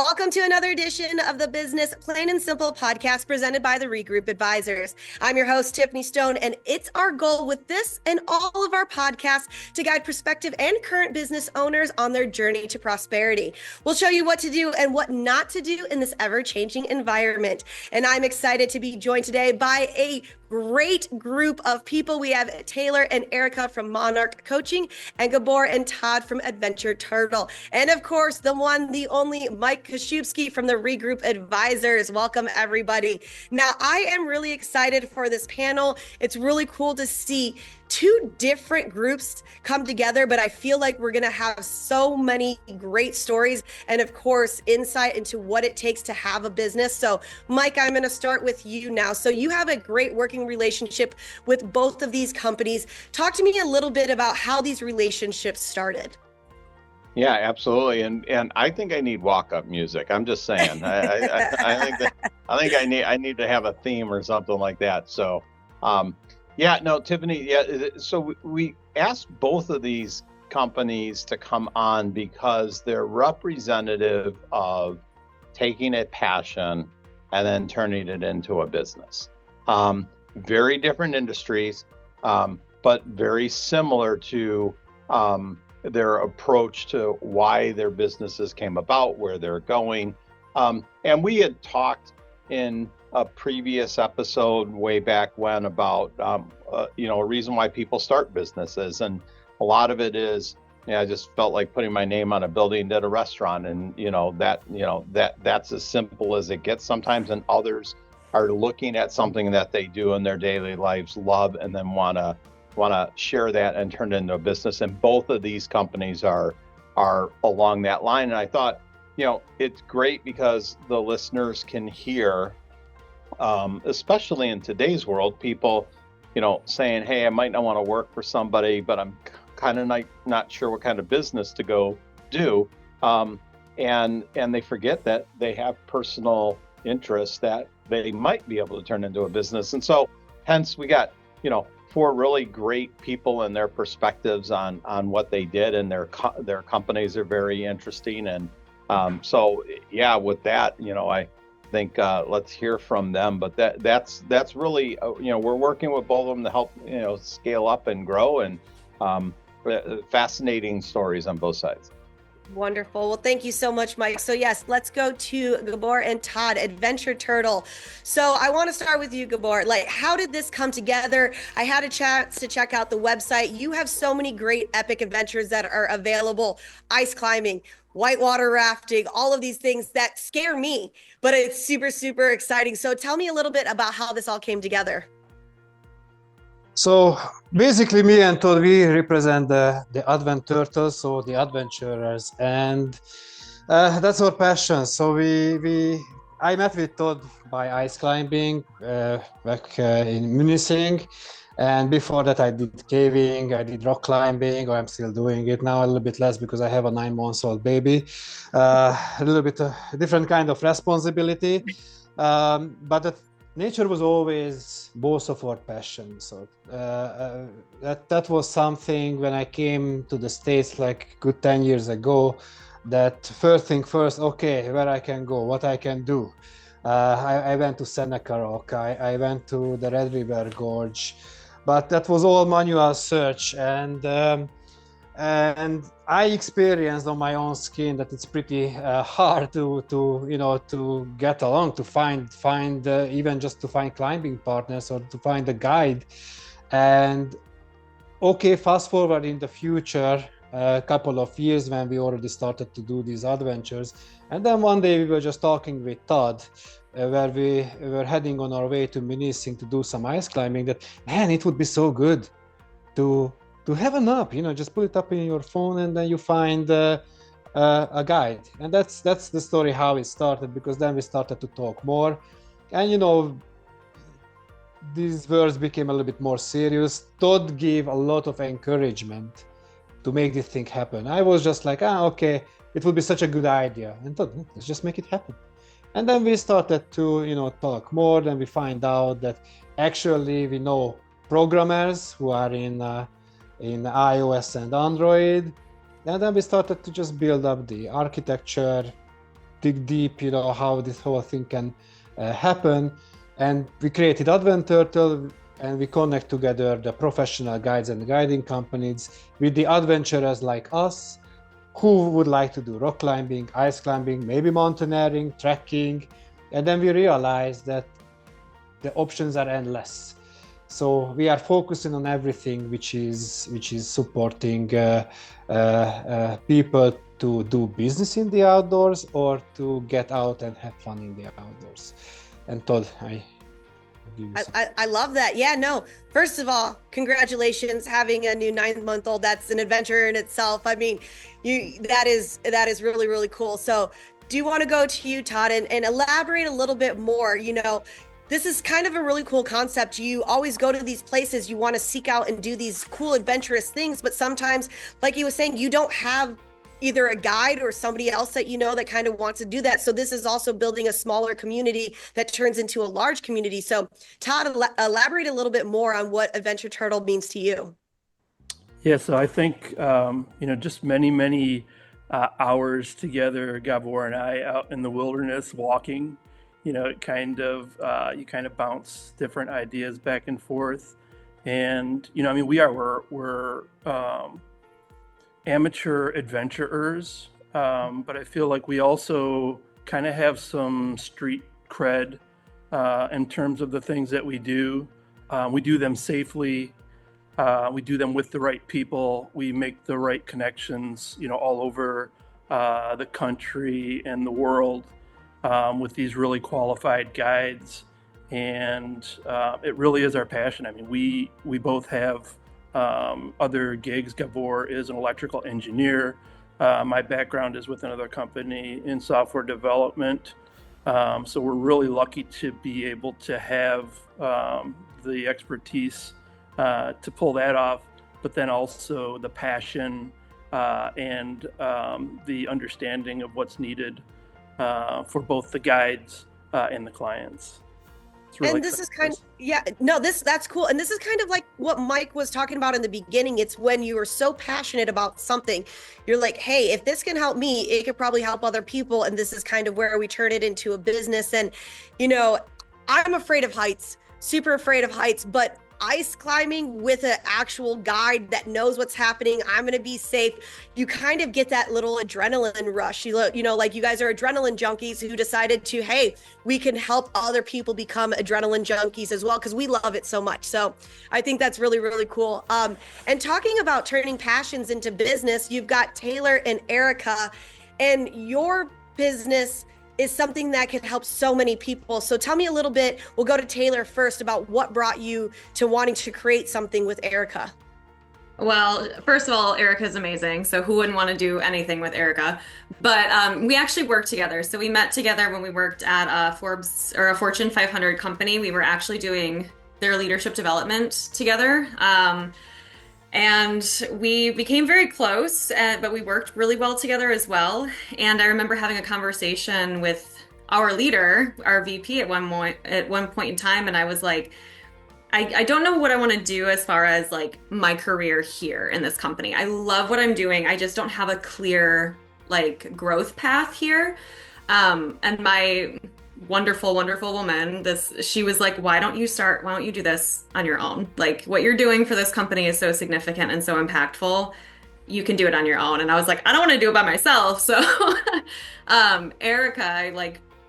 Welcome to another edition of the Business Plain and Simple podcast presented by the ReGroup Advisors. I'm your host, Tiffany Stone, and it's our goal with this and all of our podcasts to guide prospective and current business owners on their journey to prosperity. We'll show you what to do and what not to do in this ever-changing environment. And I'm excited to be joined today by a great group of people. We have Taylor and Erica from Monarch Coaching and Gabor and Todd from Adventure Turtle. And of course, the one, the only Mike Koszubski from the ReGroup Advisors. Welcome, everybody. Now, I am really excited for this panel. It's really cool to see two different groups come together, but I feel like we're going to have so many great stories and, of course, insight into what it takes to have a business. So, Mike, I'm going to start with you now. So you have a great working relationship with both of these companies. Talk to me a little bit about how these relationships started. Yeah, absolutely. And I think I need walk-up music. I'm just saying. I think I need to have a theme or something like that. So, yeah, no, Tiffany. Yeah, so we asked both of these companies to come on because they're representative of taking a passion and then turning it into a business. Very different industries, but very similar to their approach to why their businesses came about, where they're going. And we had talked in a previous episode way back when about, a reason why people start businesses. And a lot of it is, I just felt like putting my name on a building at a restaurant, and that's as simple as it gets sometimes. And others are looking at something that they do in their daily lives, love, and then want to share that and turn it into a business. And both of these companies are along that line. And I thought, it's great because the listeners can hear, especially in today's world, people, saying, hey, I might not want to work for somebody, but I'm kind of not sure what kind of business to go do. And they forget that they have personal interests that they might be able to turn into a business. And so hence we got, four really great people and their perspectives on what they did, and their companies are very interesting. And so, yeah, with that, I think let's hear from them. But that's really, we're working with both of them to help, scale up and grow, and fascinating stories on both sides. Wonderful. Well, thank you so much, Mike. So yes, let's go to Gabor and Todd, Adventure Turtle. So I want to start with you, Gabor. How did this come together? I had a chance to check out the website. You have so many great epic adventures that are available: ice climbing, whitewater rafting, all of these things that scare me, but it's super, super exciting. So tell me a little bit about how this all came together. So basically, me and Todd, we represent the Advent Turtles, so the adventurers, and that's our passion. So I met with Todd by ice climbing back in Munich, and before that I did caving, I did rock climbing, or I'm still doing it now, a little bit less because I have a 9-month-old baby, a little bit different kind of responsibility, but nature was always both of our passions. So that was something when I came to the States like good 10 years ago, that first thing first, okay, where I can go, what I can do. I went to Seneca Rock, I went to the Red River Gorge, but that was all manual search. And I experienced on my own skin that it's pretty hard to get along, to find even just to find climbing partners or to find a guide. And okay, fast forward in the future, a couple of years when we already started to do these adventures. And then one day we were just talking with Todd, where we were heading on our way to Munising to do some ice climbing, that, man, it would be so good to have an app, just put it up in your phone and then you find a guide. And that's the story how it started, because then we started to talk more. And, these words became a little bit more serious. Todd gave a lot of encouragement to make this thing happen. I was just like, okay, it would be such a good idea. And Todd, let's just make it happen. And then we started to, talk more. Then we find out that actually we know programmers who are in iOS and Android. And then we started to just build up the architecture, dig deep, how this whole thing can happen. And we created Advent Turtle, and we connect together the professional guides and guiding companies with the adventurers like us who would like to do rock climbing, ice climbing, maybe mountaineering, trekking. And then we realized that the options are endless. So we are focusing on everything which is supporting people to do business in the outdoors or to get out and have fun in the outdoors. And Todd, I love that. Yeah, no. First of all, congratulations having a new 9-month-old. That's an adventure in itself. I mean, that is really, really cool. So do you want to go to you, Todd, and elaborate a little bit more? This is kind of a really cool concept. You always go to these places, you want to seek out and do these cool adventurous things, but sometimes, like he was saying, you don't have either a guide or somebody else that that kind of wants to do that. So this is also building a smaller community that turns into a large community. So Todd, elaborate a little bit more on what Adventure Turtle means to you. Yeah, so I think, just many hours together, Gabor and I out in the wilderness walking, it kind of, you kind of bounce different ideas back and forth. And, we're amateur adventurers, but I feel like we also kind of have some street cred in terms of the things that we do. We do them safely. We do them with the right people. We make the right connections, all over the country and the world with these really qualified guides. And it really is our passion. I mean, we both have other gigs. Gabor is an electrical engineer. My background is with another company in software development. So we're really lucky to be able to have the expertise to pull that off, but then also the passion and the understanding of what's needed for both the guides and the clients. Really and this is that's cool. And this is kind of like what Mike was talking about in the beginning. It's when you are so passionate about something, you're like, hey, if this can help me, it could probably help other people. And this is kind of where we turn it into a business. And, I'm afraid of heights, super afraid of heights, but ice climbing with an actual guide that knows what's happening, I'm going to be safe. You kind of get that little adrenaline rush. Like you guys are adrenaline junkies who decided to, hey, we can help other people become adrenaline junkies as well, because we love it so much. So I think that's really, really cool. And talking about turning passions into business, you've got Taylor and Erica, and your business is something that can help so many people. So tell me a little bit, we'll go to Taylor first, about what brought you to wanting to create something with Erica. Well, first of all, Erica's amazing. So who wouldn't want to do anything with Erica? But we actually worked together. So we met together when we worked at a Forbes or a Fortune 500 company. We were actually doing their leadership development together. And we became very close, but we worked really well together as well. And I remember having a conversation with our leader, our VP at one point in time. And I was like, I don't know what I want to do as far as like my career here in this company. I love what I'm doing. I just don't have a clear like growth path here. And my wonderful woman, she was like, why don't you do this on your own? Like, what you're doing for this company is so significant and so impactful, you can do it on your own. And I was like, I don't want to do it by myself. So Erica,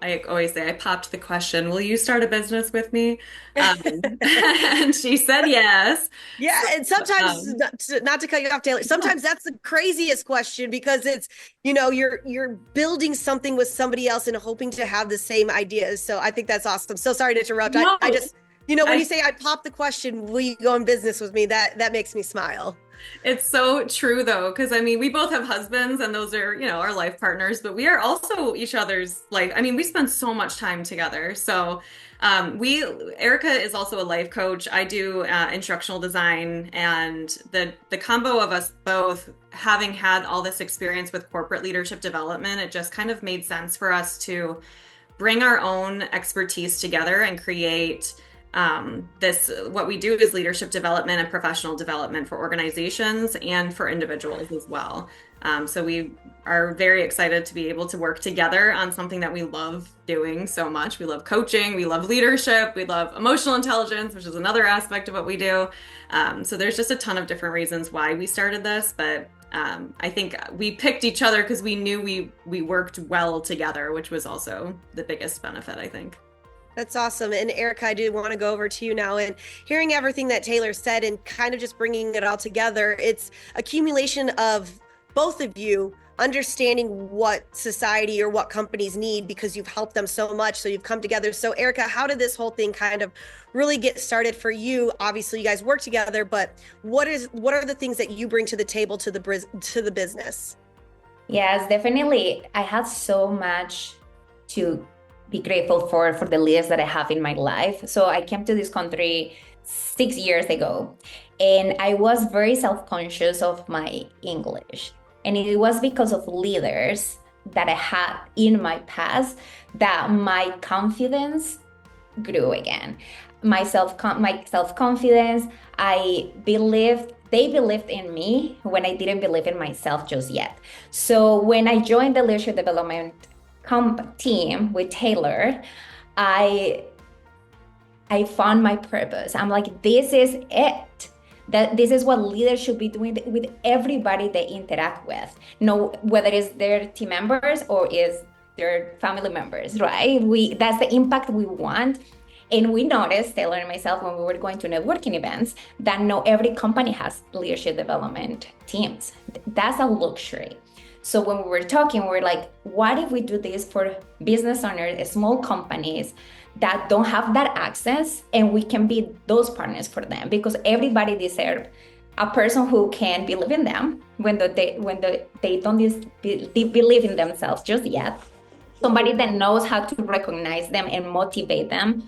I always say, I popped the question, will you start a business with me? And she said yes. Yeah, and sometimes, not to cut you off, Taylor, sometimes that's the craziest question, because it's, you're building something with somebody else and hoping to have the same ideas. So I think that's awesome. So sorry to interrupt. No, I just, when you say I popped the question, will you go in business with me? That makes me smile. It's so true though, because we both have husbands and those are, our life partners, but we are also each other's life. We spend so much time together. So Erica is also a life coach. I do instructional design, and the combo of us both having had all this experience with corporate leadership development, it just kind of made sense for us to bring our own expertise together and create what we do is leadership development and professional development for organizations and for individuals as well. So we are very excited to be able to work together on something that we love doing so much. We love coaching, we love leadership, we love emotional intelligence, which is another aspect of what we do. So there's just a ton of different reasons why we started this, but I think we picked each other because we knew we worked well together, which was also the biggest benefit, I think. That's awesome. And Erica, I do want to go over to you now, and hearing everything that Taylor said and kind of just bringing it all together. It's accumulation of both of you understanding what society or what companies need because you've helped them so much. So you've come together. So Erica, how did this whole thing kind of really get started for you? Obviously you guys work together, but what are the things that you bring to the table to the business? Yes, definitely. I had so much to be grateful for the leaders that I have in my life. So I came to this country 6 years ago, and I was very self-conscious of my English. And it was because of leaders that I had in my past that my confidence grew again. My self-confidence, they believed in me when I didn't believe in myself just yet. So when I joined the leadership development team with Taylor, I found my purpose. I'm like, this is it. That this is what leaders should be doing with everybody they interact with. No, whether it's their team members or is their family members, right? That's the impact we want. And we noticed, Taylor and myself, when we were going to networking events, that not every company has leadership development teams. That's a luxury. So when we were talking, we were like, what if we do this for business owners, small companies that don't have that access, and we can be those partners for them, because everybody deserves a person who can believe in them when they don't believe in themselves just yet. Somebody that knows how to recognize them and motivate them,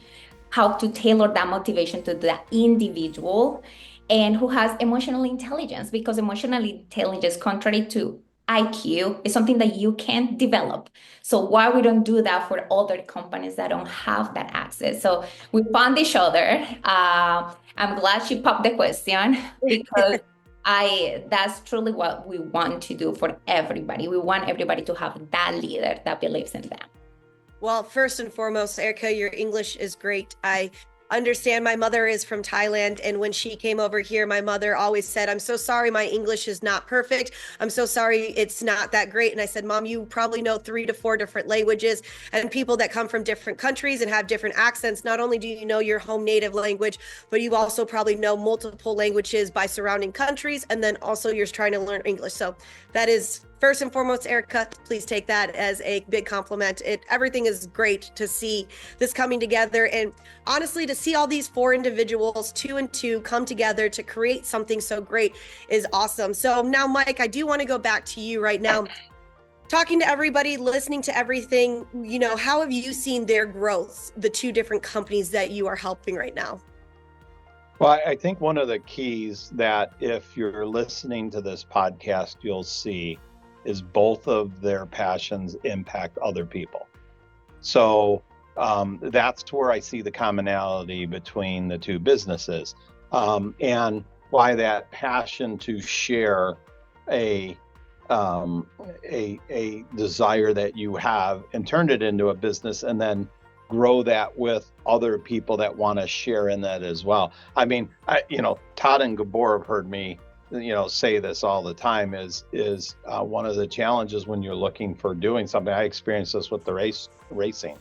how to tailor that motivation to the individual, and who has emotional intelligence, because emotional intelligence, contrary to IQ, is something that you can develop. So why we don't do that for other companies that don't have that access? So we found each other. I'm glad she popped the question, because that's truly what we want to do for everybody. We want everybody to have that leader that believes in them. Well, first and foremost, Erica, your English is great. I understand my mother is from Thailand, and when she came over here, my mother always said, I'm so sorry my English is not perfect. I'm so sorry it's not that great. And I said, Mom, you probably know 3 to 4 different languages, and people that come from different countries and have different accents. Not only do you know your home native language, but you also probably know multiple languages by surrounding countries, and then also you're trying to learn English. So that is first and foremost, Erica, please take that as a big compliment. Everything is great to see this coming together. And honestly, to see all these 4 individuals, 2 and 2, come together to create something so great is awesome. So now, Mike, I do want to go back to you right now. Talking to everybody, listening to everything, how have you seen their growth, the 2 different companies that you are helping right now? Well, I think one of the keys that if you're listening to this podcast, you'll see is both of their passions impact other people. So that's where I see the commonality between the 2 businesses, and why that passion to share a desire that you have and turn it into a business, and then grow that with other people that want to share in that as well. I mean, Todd and Gabor have heard me say this all the time, is one of the challenges when you're looking for doing something. I experienced this with the racing,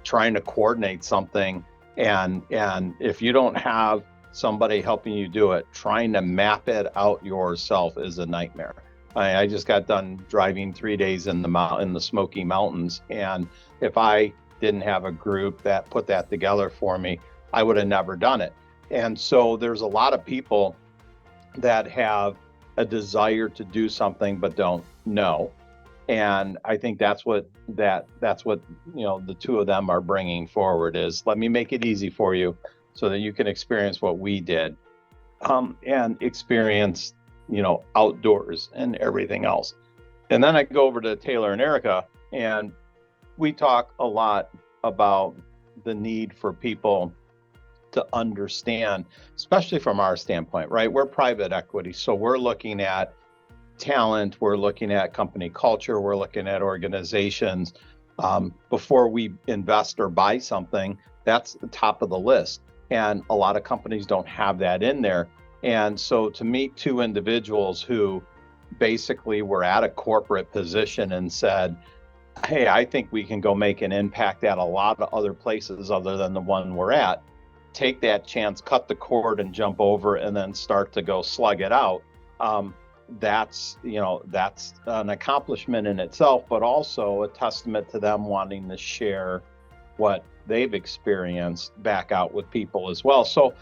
trying to coordinate something, and if you don't have somebody helping you do it, trying to map it out yourself is a nightmare. I just got done driving 3 days in the Smoky Mountains, and if I didn't have a group that put that together for me, I would have never done it. And so there's a lot of people that have a desire to do something but don't know, and I think that's what the 2 of them are bringing forward, is let me make it easy for you so that you can experience what we did, and experience outdoors and everything else. And then I go over to Taylor and Erica, and we talk a lot about the need for people to understand, especially from our standpoint, right? We're private equity, so we're looking at talent, we're looking at company culture, we're looking at organizations. Before we invest or buy something, that's the top of the list. And a lot of companies don't have that in there. And so to meet two individuals who basically were at a corporate position and said, hey, I think we can go make an impact at a lot of other places other than the one we're at, take that chance, cut the cord and jump over and then start to go slug it out. That's an accomplishment in itself, but also a testament to them wanting to share what they've experienced back out with people as well. So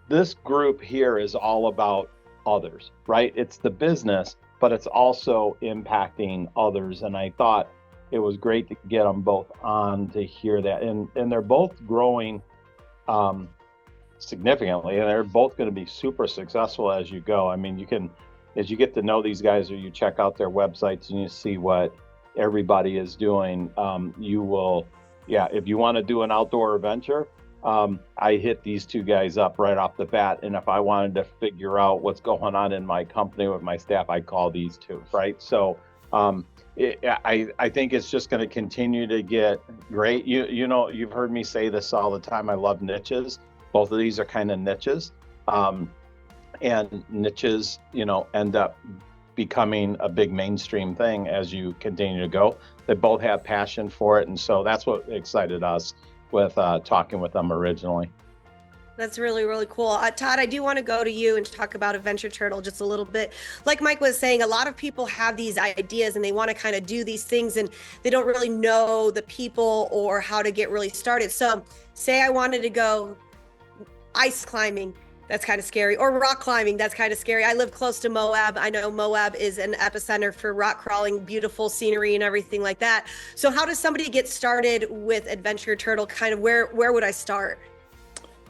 this group here is all about others, right? It's the business, but it's also impacting others. And I thought it was great to get them both on to hear that. And they're both growing significantly, and they're both going to be super successful as you go. I mean, as you get to know these guys or you check out their websites and you see what everybody is doing, you will, if you want to do an outdoor adventure, I hit these two guys up right off the bat. And if I wanted to figure out what's going on in my company with my staff, I'd call these two, right? So I think it's just going to continue to get great. You've heard me say this all the time. I love niches. Both of these are kind of niches, and niches, end up becoming a big mainstream thing as you continue to go. They both have passion for it, and so that's what excited us with talking with them originally. That's really, really cool. Todd, I do want to go to you and talk about Adventure Turtle just a little bit. Like Mike was saying, a lot of people have these ideas and they want to kind of do these things and they don't really know the people or how to get really started. So say I wanted to go ice climbing, that's kind of scary, or rock climbing, that's kind of scary. I live close to Moab. I know Moab is an epicenter for rock crawling, beautiful scenery and everything like that. So how does somebody get started with Adventure Turtle? Kind of where would I start?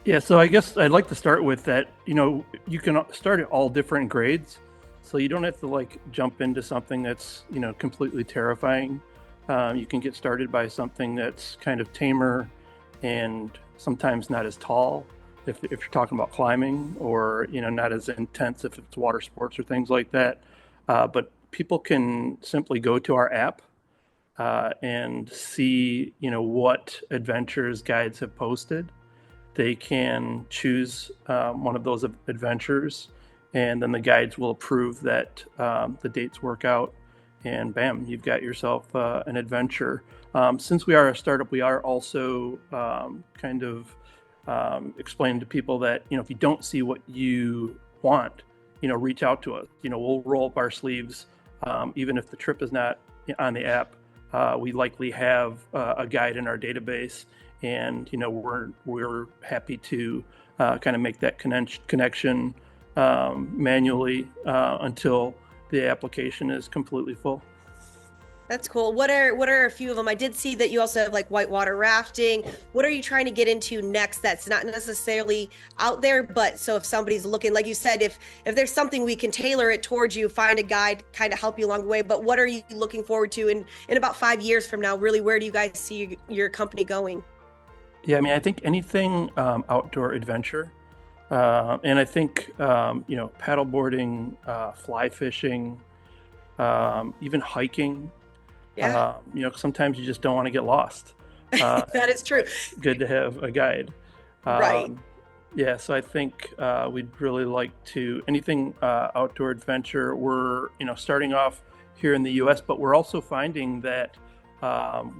Yeah, so I guess I'd like to start with that, you can start at all different grades. So you don't have to jump into something that's, completely terrifying. You can get started by something that's kind of tamer and sometimes not as tall if you're talking about climbing, or, not as intense if it's water sports or things like that. But people can simply go to our app and see, what adventures guides have posted. They can choose one of those adventures, and then the guides will approve that the dates work out, and bam, you've got yourself an adventure. Since we are a startup, we are also kind of explaining to people that, if you don't see what you want, reach out to us. We'll roll up our sleeves, even if the trip is not on the app. We likely have a guide in our database. And we're happy to kind of make that connection manually until the application is completely full. That's cool. What are a few of them? I did see that you also have whitewater rafting. What are you trying to get into next that's not necessarily out there, but so if somebody's looking, like you said, if there's something, we can tailor it towards you, find a guide, kind of help you along the way. But what are you looking forward to in about 5 years from now? Really, where do you guys see your company going? Yeah, I mean, I think anything outdoor adventure, and I think paddleboarding, fly fishing, even hiking. Yeah. Sometimes you just don't want to get lost. That is true. Good to have a guide. Right. Yeah, so I think we'd really like to anything outdoor adventure. We're starting off here in the U.S., but we're also finding that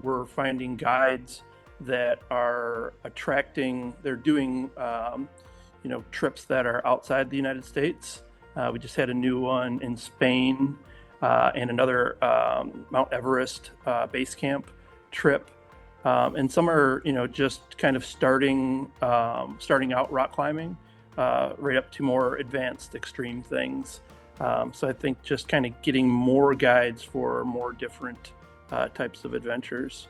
we're finding guides that are attracting. They're doing trips that are outside the United States. We just had a new one in Spain. And another Mount Everest base camp trip, and some are just kind of starting out rock climbing, right up to more advanced extreme things. So I think just kind of getting more guides for more different types of adventures.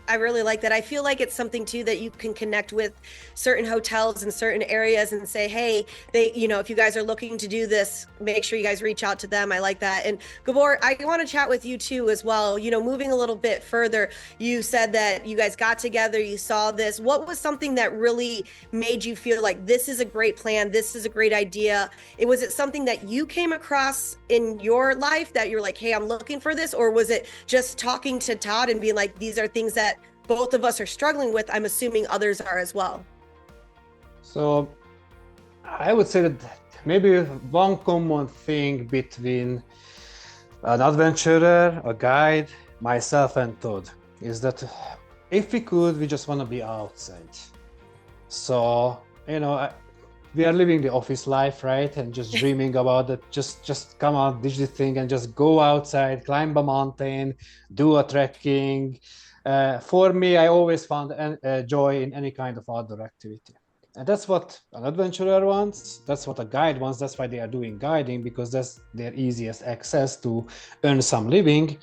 I really like that. I feel like it's something too that you can connect with certain hotels in certain areas and say, hey, if you guys are looking to do this, make sure you guys reach out to them. I like that. And Gabor, I want to chat with you too as well. Moving a little bit further, you said that you guys got together, you saw this. What was something that really made you feel like this is a great plan? This is a great idea. Was it something that you came across in your life that you're like, hey, I'm looking for this? Or was it just talking to Todd and being like, these are things that both of us are struggling with? I'm assuming others are as well. So I would say that maybe one common thing between an adventurer, a guide, myself and Todd is that if we could, we just want to be outside. So, we are living the office life, right? And just dreaming about it, just come out, ditch the thing and just go outside, climb a mountain, do a trekking. For me, I always found joy in any kind of outdoor activity. And that's what an adventurer wants. That's what a guide wants. That's why they are doing guiding, because that's their easiest access to earn some living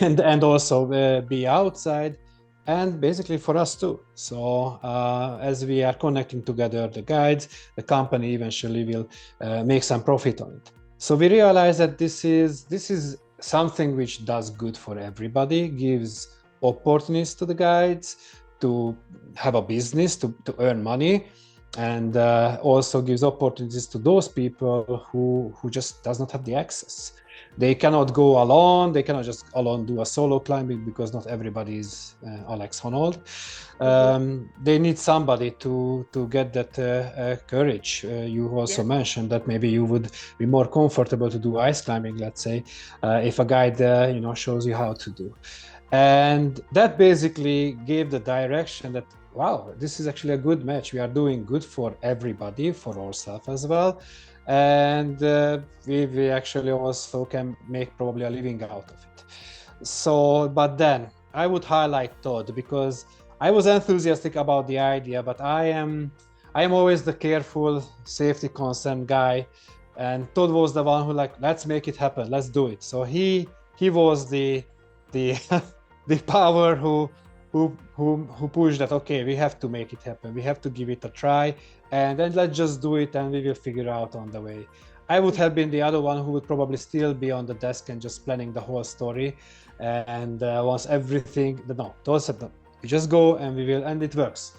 and also be outside. And basically for us too. So as we are connecting together the guides, the company eventually will make some profit on it. So we realize that this is something which does good for everybody, gives opportunities to the guides to have a business, to earn money, and also gives opportunities to those people who just does not have the access. They cannot go alone. They cannot just alone do a solo climbing because not everybody is Alex Honnold. They need somebody to get that courage. You also mentioned that maybe you would be more comfortable to do ice climbing, let's say, if a guide shows you how to do. And that basically gave the direction that, wow, this is actually a good match. We are doing good for everybody, for ourselves as well. And we actually also can make probably a living out of it. So, but then I would highlight Todd, because I was enthusiastic about the idea, but I am always the careful, safety concerned guy, and Todd was the one who let's make it happen, let's do it. So he was the the power who pushed that, okay, we have to make it happen, we have to give it a try, and then let's just do it and we will figure out on the way. I would have been the other one who would probably still be on the desk and just planning the whole story, and once everything, Todd said, no, we just go and we will, and it works.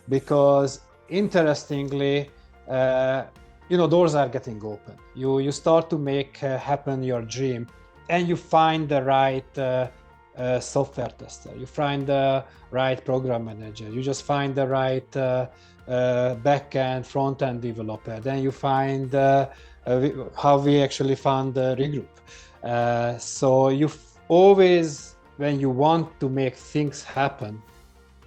Because interestingly, doors are getting open. You start to make happen your dream, and you find the right software tester, you find the right program manager, you just find the right back-end, front-end developer, then you find how we actually found the ReGroup. So you always, when you want to make things happen,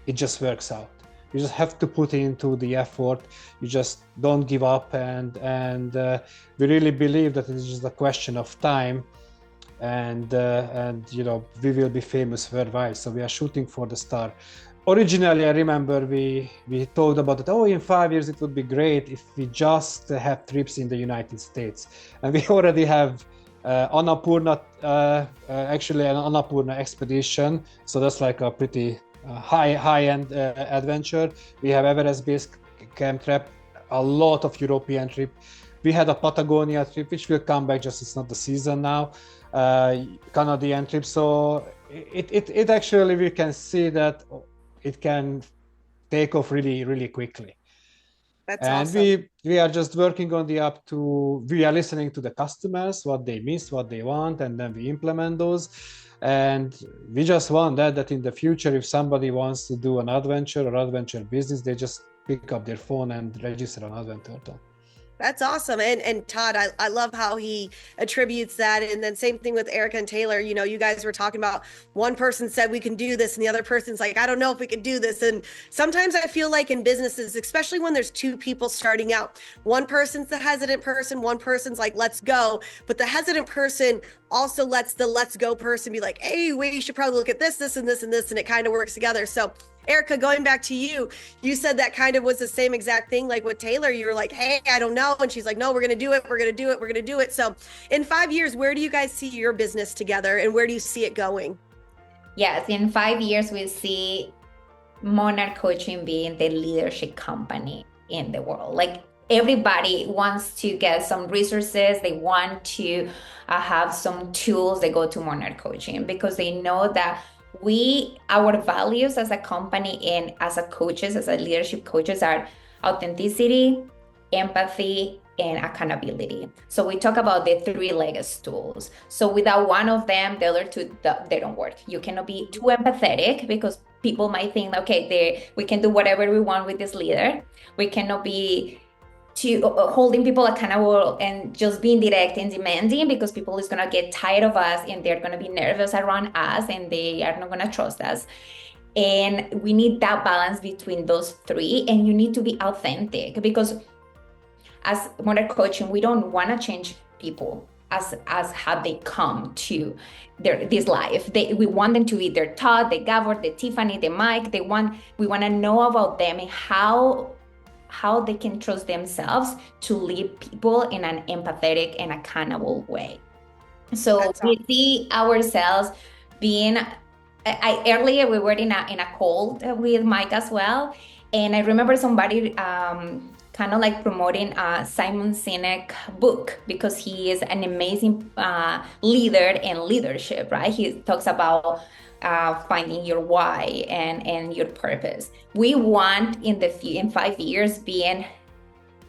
it just works out. You just have to put into the effort. You just don't give up, and we really believe that it is just a question of time. And we will be famous worldwide. So we are shooting for the star. Originally, I remember we talked about it. Oh, in 5 years, it would be great if we just have trips in the United States. And we already have Annapurna, actually an Annapurna expedition. So that's like a pretty high-end adventure. We have Everest Base Camp trip, a lot of European trip. We had a Patagonia trip, which will come back, just it's not the season now. Canadian trip. So it actually, we can see that it can take off really, really quickly. That's and awesome. we are just working on we are listening to the customers, what they miss, what they want, and then we implement those. And we just want that in the future, if somebody wants to do an adventure or adventure business, they just pick up their phone and register an Adventure Turtle. That's awesome. And Todd, I love how he attributes that. And then same thing with Erica and Taylor. You guys were talking about, one person said we can do this and the other person's like, I don't know if we can do this. And sometimes I feel like in businesses, especially when there's two people starting out, one person's the hesitant person, one person's like, let's go. But the hesitant person also lets the let's go person be like, hey, wait, you should probably look at this, and this, and this. And it kind of works together. So Erica, going back to you said that kind of was the same exact thing. Like with Taylor, you were like, hey, I don't know. And she's like, no, we're going to do it. We're going to do it. We're going to do it. So in 5 years, where do you guys see your business together, and where do you see it going? Yes, in 5 years, we see Monarch Coaching being the leadership company in the world. Like everybody wants to get some resources, they want to have some tools. They go to Monarch Coaching because they know that our values as a company and as a coaches, as a leadership coaches, are authenticity, empathy, and accountability. So we talk about the three-legged stools. So without one of them, the other two, they don't work. You cannot be too empathetic because people might think, okay, we can do whatever we want with this leader. We cannot be holding people accountable and just being direct and demanding, because people is going to get tired of us and they're going to be nervous around us and they are not going to trust us. And we need that balance between those three, and you need to be authentic, because as Monarch Coaching, we don't want to change people as how they come to this life. We want them to be their Todd, the Gabor, the Tiffany, the Mike. We want to know about them and how they can trust themselves to lead people in an empathetic and accountable way. So we see ourselves being. Earlier we were in a call with Mike as well, and I remember somebody kind of like promoting Simon Sinek book, because he is an amazing leader in leadership, right? He talks about finding your why and your purpose. We want in 5 years being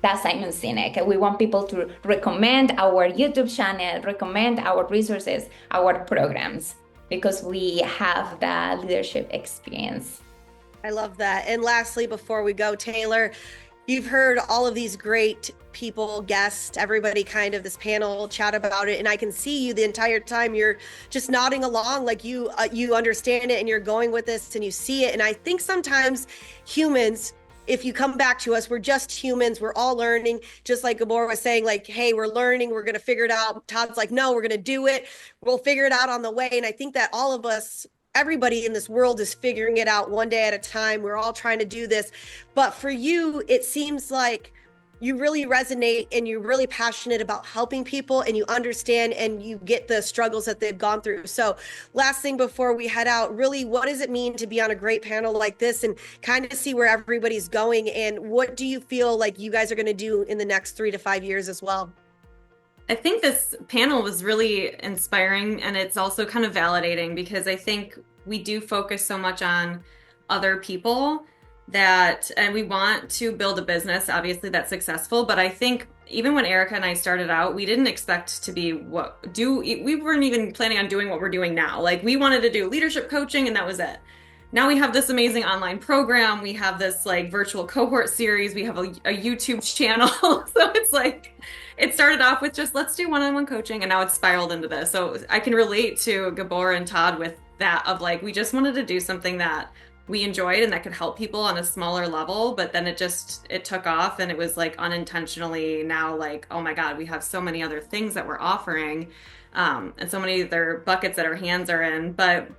that Simon Sinek. We want people to recommend our YouTube channel, recommend our resources, our programs, because we have that leadership experience. I love that. And lastly, before we go, Taylor, you've heard all of these great people, guests, everybody kind of this panel chat about it. And I can see you the entire time. You're just nodding along like you understand it and you're going with this and you see it. And I think sometimes humans, if you come back to us, we're just humans. We're all learning. Just like Gabor was saying, like, hey, we're learning. We're going to figure it out. Todd's like, no, we're going to do it. We'll figure it out on the way. And I think that all of us, everybody in this world is figuring it out one day at a time. We're all trying to do this. But for you, it seems like you really resonate and you're really passionate about helping people, and you understand and you get the struggles that they've gone through. So last thing before we head out, really, what does it mean to be on a great panel like this and kind of see where everybody's going? And what do you feel like you guys are going to do in the next 3 to 5 years as well? I think this panel was really inspiring, and it's also kind of validating, because I think we do focus so much on other people and we want to build a business, obviously, that's successful. But I think even when Erica and I started out, we didn't expect to be we weren't even planning on doing what we're doing now. Like, we wanted to do leadership coaching and that was it. Now we have this amazing online program. We have this like virtual cohort series. We have a YouTube channel. So it's like, it started off with just let's do one-on-one coaching, and now it's spiraled into this. So I can relate to Gabor and Todd with that, of like, we just wanted to do something that we enjoyed and that could help people on a smaller level. But then it took off, and it was like unintentionally now like, oh my God, we have so many other things that we're offering, and so many other buckets that our hands are in. But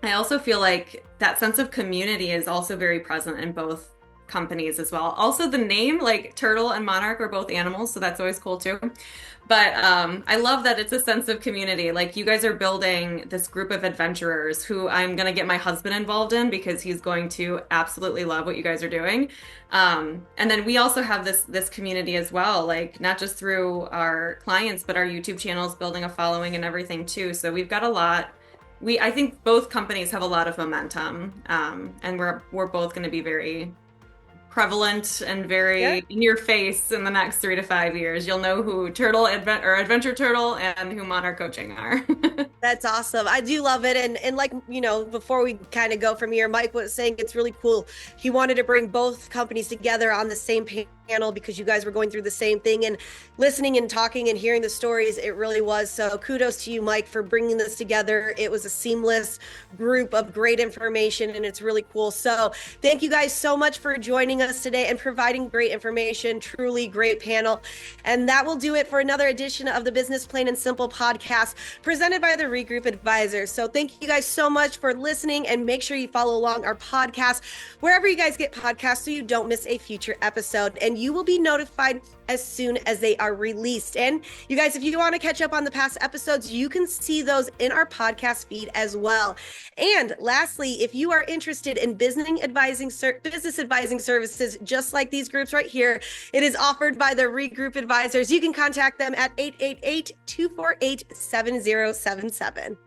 I also feel like that sense of community is also very present in both companies as well. Also, the name, like Turtle and Monarch, are both animals, so that's always cool too. But I love that it's a sense of community. Like, you guys are building this group of adventurers who I'm going to get my husband involved in, because he's going to absolutely love what you guys are doing. And then we also have this community as well, like not just through our clients, but our YouTube channels, building a following and everything too. So we've got a lot. I think both companies have a lot of momentum, and we're both going to be very prevalent and very in your face in the next 3 to 5 years. You'll know who Adventure Turtle and who Monarch Coaching are. That's awesome. I do love it. And like, before we kind of go from here, Mike was saying it's really cool. He wanted to bring both companies together on the same panel because you guys were going through the same thing, and listening and talking and hearing the stories, it really was. So kudos to you, Mike, for bringing this together. It was a seamless group of great information, and it's really cool. So thank you guys so much for joining us today and providing great information. Truly great panel. And that will do it for another edition of the Business Plain and Simple podcast presented by the ReGroup Advisors. So thank you guys so much for listening, and make sure you follow along our podcast wherever you guys get podcasts so you don't miss a future episode, and you will be notified as soon as they are released. And you guys, if you want to catch up on the past episodes, you can see those in our podcast feed as well. And lastly, if you are interested in business advising services just like these groups right here, it is offered by the ReGroup Advisors. You can contact them at 888-248-7077.